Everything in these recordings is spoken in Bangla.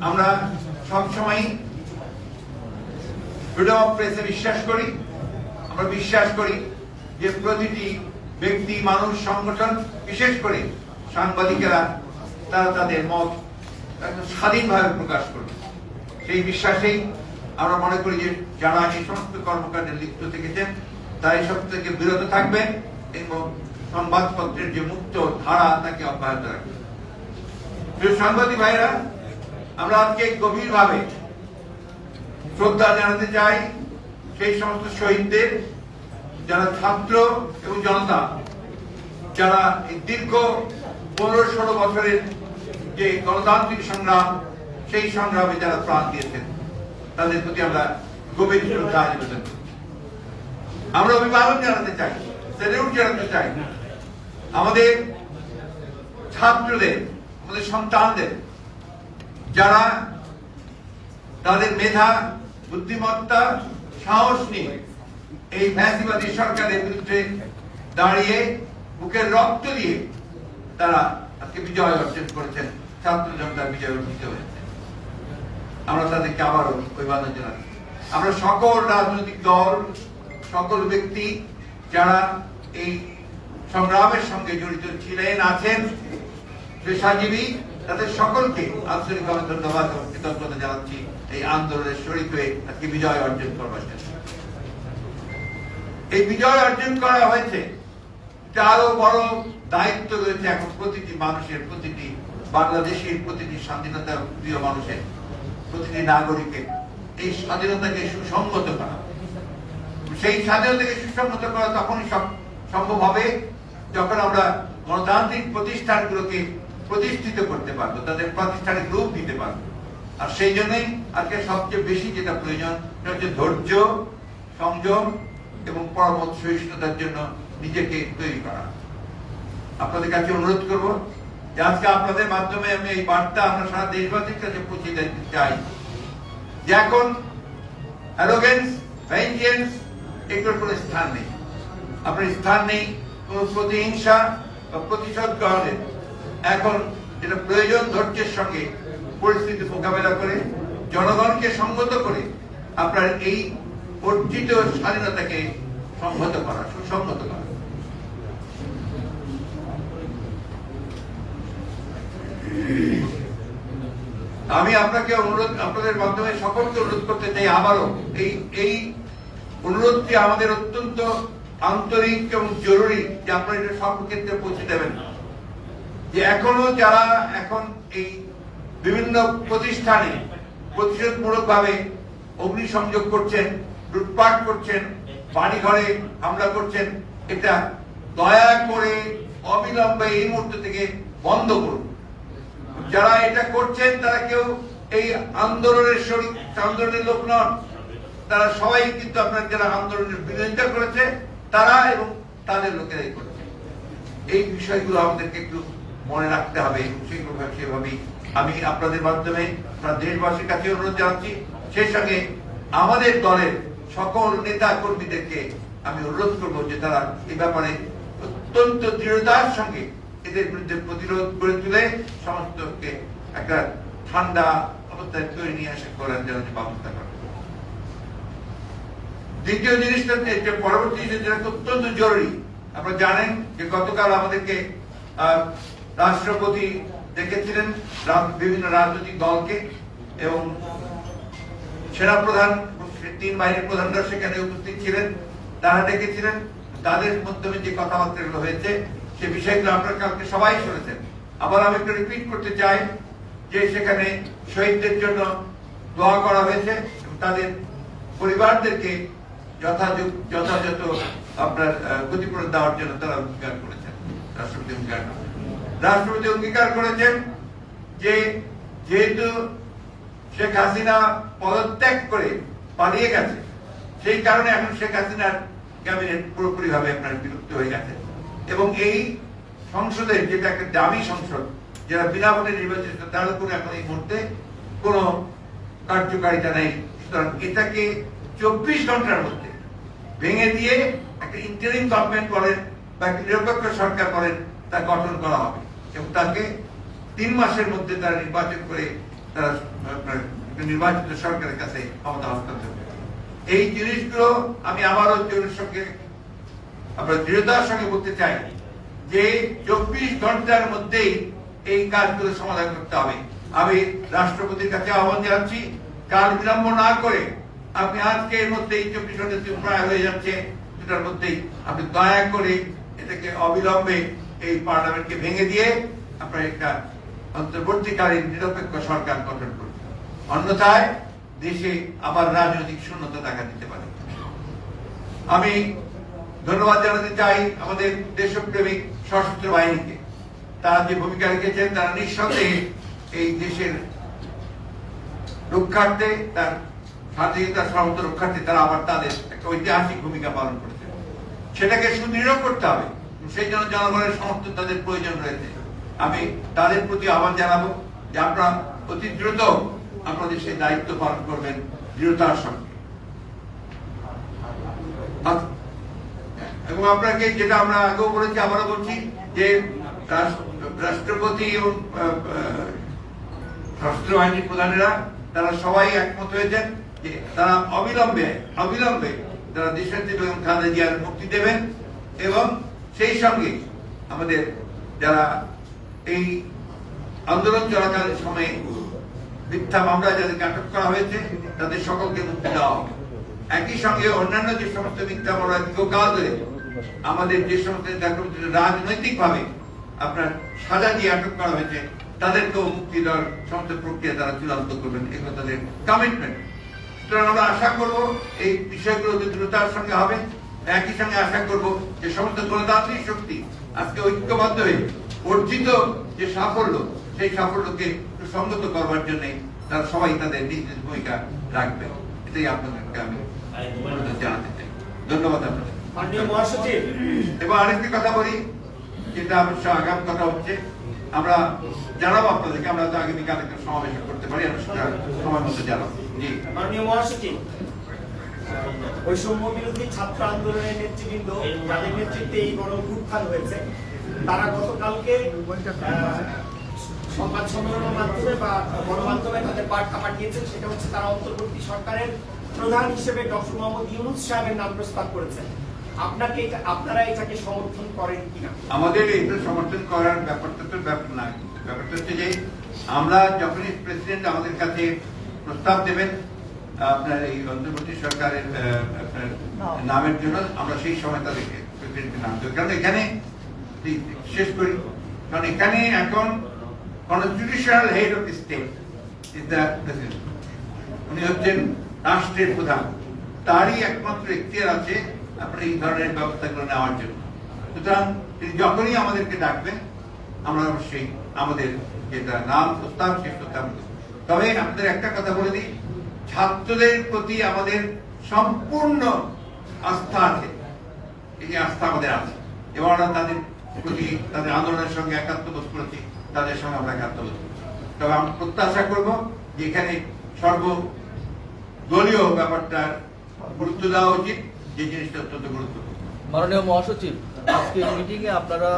আমরা সবসময় ফ্রিডম অফ প্রেসে বিশ্বাস করি। আমরা বিশ্বাস করি যে প্রতিটি ব্যক্তি, মানুষ, সংগঠন, বিশেষ করে সাংবাদিকেরা তারা তাদের মত স্বাধীনভাবে প্রকাশ করবে। সেই বিশ্বাসেই আমরা মনে করি যে যারা এই সমস্ত কর্মকাণ্ডে লিপ্ত থেকেছেন তারা এসব থেকে বিরত থাকবেন এবং সংবাদপত্রের যে মুক্ত ধারা তাকে অব্যাহত রাখবেন। সাংবাদিক ভাইরা, আমরা আজকে গভীরভাবে শ্রদ্ধা জানাতে চাই সেই সমস্ত শহীদদের, যারা ছাত্র এবং জনতা, যারা এই দীর্ঘ 15-16 বছরের যে গণতান্ত্রিক সংগ্রাম, সেই সংগ্রামে যারা প্রাণ দিয়েছেন, তাদের প্রতি আমরা গভীর শ্রদ্ধা নিবেদন করি। আমরা অভিবাদন জানাতে চাই, স্যালুট জানাতে চাই আমাদের ছাত্রদের, আমাদের সন্তানদের, যারা তাদের মেধা, বুদ্ধিমত্তা, সাহস নিয়ে এই ফ্যাসিবাদী সরকারের বিরুদ্ধে দাঁড়িয়ে বুকের রক্ত দিয়ে তারা আজকে বিজয় অর্জন করেছেন, ছাত্র জনতার বিজয় অর্জিত হয়েছে। আমরা তাদেরকে আবারও অভিবাদন জানাচ্ছি। আমরা সকল রাজনৈতিক দল, সকল ব্যক্তি যারা এই সংগ্রামের সঙ্গে জড়িত ছিলেন, আছেন, পেশাজীবী, তাদের সকলকে আন্তরিকভাবে ধন্যবাদ এবং কৃতজ্ঞতা জানাচ্ছি এই আন্দোলনের শরীক হয়ে আজকে বিজয় অর্জন করবার জন্য। এই বিজয় অর্জন করা হয়েছে, আরো বড় দায়িত্ব রয়েছে এখন প্রতিটি মানুষের, প্রতিটি বাংলাদেশের, প্রতিটি স্বাধীনতা প্রিয় মানুষের, প্রতিটি নাগরিকের এই স্বাধীনতাকে সুসংগত করা। সেই স্বাধীনতাকে সুসংগত করা তখনই সম্ভব হবে যখন আমরা গণতান্ত্রিক প্রতিষ্ঠানগুলোকে প্রতিষ্ঠিত করতে পারবো, তাদের প্রাতিষ্ঠানিক রূপ দিতে পারবো। আর সেই জন্যই আজকে সবচেয়ে বেশি যেটা প্রয়োজন সেটা হচ্ছে ধৈর্য, সংযম এবং পরমত সহিষ্ণুতার জন্য নিজেকে তৈরি করা। আপনাদের কাছে অনুরোধ করব যে আজকে আপনাদের মাধ্যমে আমি এই বার্তা আমরা সারা দেশবাসীর কাছে পৌঁছে দিতে চাই যে এখন অ্যারোগেন্স, ভেঞ্জেন্স এগুলোর কোনো স্থান নেই। আপনার স্থান নেই কোনো প্রতিহিংসা বা প্রতিশোধ গ্রহণের। এখন যেটা প্রয়োজন, ধৈর্যের সঙ্গে পরিস্থিতি মোকাবেলা করে জনগণকে সংগত করে আপনার এই অর্জিত স্বাধীনতাকে সংহত করা, সুসংহত করা। আমি আপনাকে অনুরোধ, আপনাদের মাধ্যমে সকলকে অনুরোধ করতে চাই আবারও এই অনুরোধটি আমাদের অত্যন্ত আন্তরিক এবং জরুরি যে আপনারা এটা সব ক্ষেত্রে পৌঁছে দেবেন। যে এখনো যারা এখন এই বিভিন্ন প্রতিষ্ঠানে প্রতিশোধমূলক ভাবে অগ্নিসংযোগ করছেন, লুটপাট করছেন, বাড়ি ঘরে হামলা করছেন, এটা দয়া করে অবিলম্বে এই মুহূর্ত থেকে বন্ধ করুন। যারা এটা করছেন তারা কেউ এই আন্দোলনের শরীর, আন্দোলনের লোক নন, তারা সবাই কিন্তু আপনার যারা আন্দোলনের বিরোধিতা করেছে তারা এবং তাদের লোকেরাই করছে। এই বিষয়গুলো আমাদেরকে একটু মনে রাখতে হবে। সেভাবেই আমি আপনাদের মাধ্যমে দেশবাসীর কাছে অনুরোধ জানাচ্ছি। সেই সঙ্গে আমাদের দলের সকল নেতা কর্মীদেরকে আমি অনুরোধ করবো যে তারা এই ব্যাপারে অত্যন্ত দৃঢ়তার সঙ্গে এদের বিরুদ্ধে প্রতিরোধ গড়ে তুলে সমস্তকে একটা ঠান্ডা অবস্থায় তৈরি নিয়ে আসা করার জন্য ব্যবস্থা করা। দ্বিতীয় জিনিসটা পরবর্তী যেটা অত্যন্ত জরুরি, আপনারা জানেন যে গতকাল আমাদেরকে রাষ্ট্রপতি ডেকেছিলেন বিভিন্ন রাজনৈতিক দলকে এবং সেনাপ্রধান, 3 বাহিনীর প্রধানরা সেখানে উপস্থিত ছিলেন, তারা ডেকেছিলেন। তাদের মাধ্যমে যে কথাবার্তাগুলো হয়েছে সে বিষয়গুলো আপনারা কালকে সবাই শুনেছেন। আবার আমি একটু রিপিট করতে চাই যে সেখানে শহীদদের জন্য দোয়া করা হয়েছে এবং তাদের পরিবারদেরকে যথাযথ আপনার ক্ষতিপূরণ দেওয়ার জন্য তারা অঙ্গীকার করেছেন। রাষ্ট্রপতি অঙ্গীকার করেছেন যে যেহেতু শেখ হাসিনা পদত্যাগ করে পালিয়ে গেছে, সেই কারণে এখন শেখ হাসিনার ক্যাবিনেট পুরোপুরি ভাবে আপনার বিলুপ্ত হয়ে গেছে এবং এই সংসদের যেটা একটা দামি সংসদ, যারা বিনা ভোটে নির্বাচিত, তার উপরে এখন এই মুহূর্তে কোনো কার্যকারিতা নেই। সুতরাং এটাকে 24 ঘন্টার মধ্যে ভেঙে দিয়ে একটা ইন্টারিম গভর্নমেন্ট বলেন বা একটা নিরপেক্ষ সরকার বলেন তা গঠন করা হবে এবং তাকে 3 মাসের মধ্যে তারা নির্বাচন করে তারা নির্বাচিত সরকারের কাছে ক্ষমতা হস্তান্তর করে। এই জিনিসগুলো আমি আবারও সঙ্গে আপনার দৃঢ়তার সঙ্গে বলতে চাই যে 24 ঘন্টার মধ্যেই এই কাজগুলো সমাধান করতে হবে। আমি রাষ্ট্রপতির কাছে আহ্বান জানাচ্ছি, কাল বিলম্ব না করে আপনি আজকে এর মধ্যেই 24 ঘন্টা প্রায় হয়ে যাচ্ছে, সেটার মধ্যেই আপনি দয়া করে এটাকে অবিলম্বে এই পার্লামেন্টকে ভেঙে দিয়ে আপনার একটা অন্তর্বর্তীকালীন নিরপেক্ষ সরকার গঠন করুন। অন্যথায় দেশে আবার রাজনৈতিক শূন্যতা দেখা দিতে পারে। আমি ধন্যবাদ জানাতে চাই আমাদের দেশপ্রেমিক সশস্ত্র বাহিনীকে। তারা যে ভূমিকা রেখেছেন, তারা নিঃসন্দেহে এই দেশের রক্ষার্থে, তার স্বাধীনতার সমস্ত রক্ষার্থে তারা আবার তাদের একটা ঐতিহাসিক ভূমিকা পালন করেছে। সেটাকে সুদৃঢ় করতে হবে, সেই জন্য জনগণের সমস্ত তাদের প্রয়োজন রয়েছে। আমি তাদের প্রতি আহ্বান জানাবো যে আপনারা অতি দ্রুত আপনাদের সেই দায়িত্ব পালন করবেন দৃঢ়তার সঙ্গে। এবং আপনাকে যেটা আমরা আগেও বলেছি, আবারও বলছি যে রাষ্ট্রপতি এবং সশস্ত্র বাহিনীর প্রধানেরা তারা সবাই একমত হয়েছেন যে তারা অবিলম্বে তারা দেশনেত্রী বেগম খালেদা জিয়ার মুক্তি দেবেন এবং সেই সঙ্গে আমাদের যারা এই আন্দোলন চলাকালীন সময়ে মিথ্যা মামলায় যাদেরকে আটক করা হয়েছে তাদের সকলকে মুক্তি দেওয়া হবে। একই সঙ্গে অন্যান্য যে সমস্ত মিথ্যা মামলা দীর্ঘকাল ধরে আমাদের যে সমস্ত রাজনৈতিক ভাবে আপনার সাজা দিয়ে আটক করা হয়েছে তাদেরকেও মুক্তি দেওয়ার সমস্ত প্রক্রিয়া তারা চূড়ান্ত করবেন, এগুলো তাদের কমিটমেন্ট। সুতরাং আমরা আশা করব এই বিষয়গুলো দ্রুততার সঙ্গে হবে। একই সঙ্গে আশা করব যে সমস্ত গণতান্ত্রিক শক্তি আজকে ঐক্যবদ্ধ হয়ে অর্জিত যে সাফল্য, সেই সাফল্যকে সুসংগত করবার জন্য তারা সবাই তাদের নিজ নিজ ভূমিকা রাখবে। এটাই আপনাদেরকে আমি জানাতে চাই। ধন্যবাদ আপনাদের। এবার আরেকটি কথা বলি, যেটা অবশ্য আগাম কথা হচ্ছে, আমরা জানাবো আপনাদেরকে, আমরা তো আগামীকাল একটা সমাবেশ করতে পারি, আমরা সেটা সময় মতো জানাবো। জি মাননীয় মহাসচিব, বৈষম্য বিরোধী ছাত্র আন্দোলনের নেতৃবৃন্দ যাদের নেতৃত্বে এই গণ অভ্যুত্থান হয়েছে, তারা গতকালকে সংবাদ সম্মেলনের মাধ্যমে বা গণমাধ্যমে তাদের বার্তা পাঠিয়েছেন। সেটা হচ্ছে তারা অন্তর্বর্তী সরকারের প্রধান হিসেবে ডক্টর মোহাম্মদ ইউনূস সাহেবের নাম প্রস্তাব করেছেন। আপনারা এটাকে সমর্থন করেন কিনা? আমাদের এটা সমর্থন করার ব্যাপারটা তো ব্যাপার না, ব্যাপারটা হচ্ছে যে আমরা যখনই প্রেসিডেন্ট আমাদের কাছে প্রস্তাব দেবেন আপনার এই অন্তর্বর্তী সরকারের নামের জন্য, আমরা সেই সময় তাদেরকে প্রেসিডেন্টের নাম দেব। কারণ এখানে শেষ করি, কারণ এখানে এখন constitutional head of state is the president. উনি হচ্ছেন রাষ্ট্রের প্রধান, তারই একমাত্র এখতিয়ার আছে আপনার এই ধরনের ব্যবস্থাগুলো নেওয়ার জন্য। সুতরাং তিনি যখনই আমাদেরকে ডাকবেন আমরা অবশ্যই আমাদের যেটা নাম প্রস্তাব সেই প্রস্তাব। তবে আপনাদের একটা কথা বলে দিই, ছাত্রদের প্রতি আমাদের সম্পূর্ণ আস্থা আছে, এই যে আস্থা আমাদের আছে এবং আমরা তাদের প্রতি তাদের আন্দোলনের সঙ্গে একাত্মবোধ করেছি, তাদের সঙ্গে আমরা একাত্মবোধ করছি। তবে আমরা প্রত্যাশা করবো যে এখানে সর্বদলীয় ব্যাপারটা গুরুত্ব দেওয়া উচিত, যে জিনিসটা অত্যন্ত গুরুত্বপূর্ণ। মাননীয় মহাসচিব, আজকের মিটিং এ আপনারা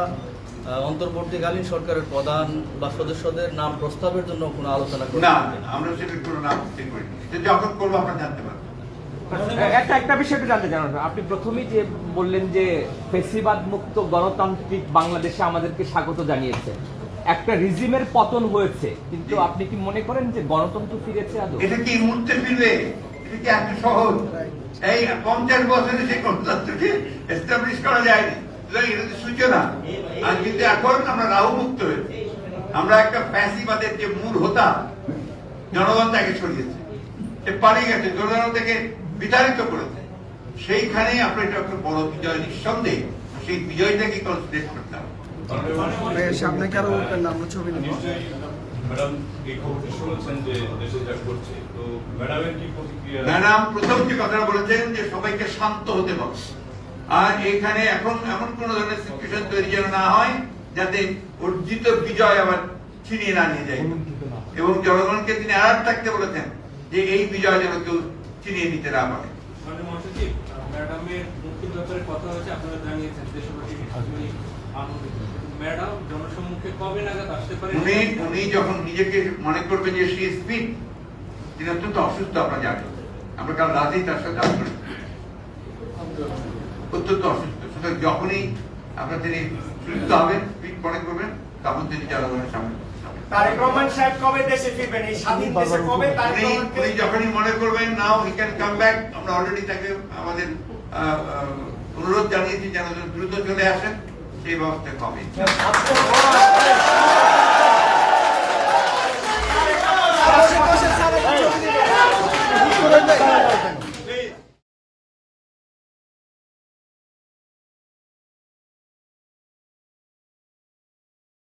অন্তর্বর্তীকালীন সরকারের প্রধান বা সদস্যদের নাম প্রস্তাবের জন্য কোনো আলোচনা করেন না? আমরা সেটা কোনো নাম ঠিক করিনি, যখন করবো আপনারা জানতে পারবেন। একটা বিষয় একটু জানতে চান, আপনি প্রথমেই যে বললেন যে ফেসিবাদ মুক্ত গণতান্ত্রিক বাংলাদেশে আমাদেরকে স্বাগত জানিয়েছে, একটা রিজিমের পতন হয়েছে, কিন্তু আপনি কি মনে করেন যে গণতন্ত্র ফিরেছে আদৌ? এটা কি মুহূর্তে ফিরবে? এটা কি এত সহজ? এই 50 বছরে সেই গণতন্ত্রকে এস্টাবলিশ করা যায়নি, এটা তো সূচনা। আর কিন্তু এখন আমরা রাহু মুক্ত হয়েছি, আমরা একটা ফ্যাসিবাদের যে মূল হোতা জনগণ তাকে ছড়িয়েছে, সে পালিয়ে গেছে, জনগণ থেকে বিতাড়িত করেছে। সেইখানে আপনার এটা একটা বড় বিজয়, নিঃসন্দেহে সেই বিজয়টাকে কনসিডার করতে হবে। সামনে কি আরো নাম ছবি নেব? ম্যাডাম এই খবরটি শুনেছেন যে দেশে যা করছে, তো ম্যাডামের কি প্রতিক্রিয়া? ম্যাডাম প্রথম যে কথাটা বলেছেন যে সবাইকে শান্ত হতে হবে, আর এখানে এখন এমন কোন ধরনের সিচুয়েশন তৈরি যেন না হয় যাতে অর্জিত বিজয় আবার ছিনিয়ে না নিয়ে যায়। এবং জনগণকে তিনি আর থাকতে বলেছেন যে এই বিজয় যেন কেউ ছিনিয়ে নিতে না পারে। ম্যাডামের মুক্তির ব্যাপারে কথা হচ্ছে, আপনারা জানিয়েছেন দেশবাসী আনন্দিত। ম্যাডাম জনসম্মুখে কবে নাগাদ আসতে পারে? উনি যখন নিজেকে মনে করবে যে সে স্পিড, তিনি অত্যন্ত অসুস্থ, আপনারা জানেন। আমরা কাল রাতেই তার সাথে দেখা করি, অত্যন্ত অসুস্থ। সুতরাং যখনই আপনার তিনি সুস্থ হবেন, ফিট মনে করবেন, তখন তিনি জনগণের সামনে তারেক রহমান সাহেব কবে দেশে ফিরবেন? এই স্বাধীন দেশে কবে তারেক রহমানকে উনি যখনই মনে করবেন নাও হি ক্যান কাম ব্যাক, আমরা অলরেডি তাকে আমাদের অনুরোধ জানিয়েছি যেন দ্রুত চলে আসেন, সেই ব্যবস্থা হবে।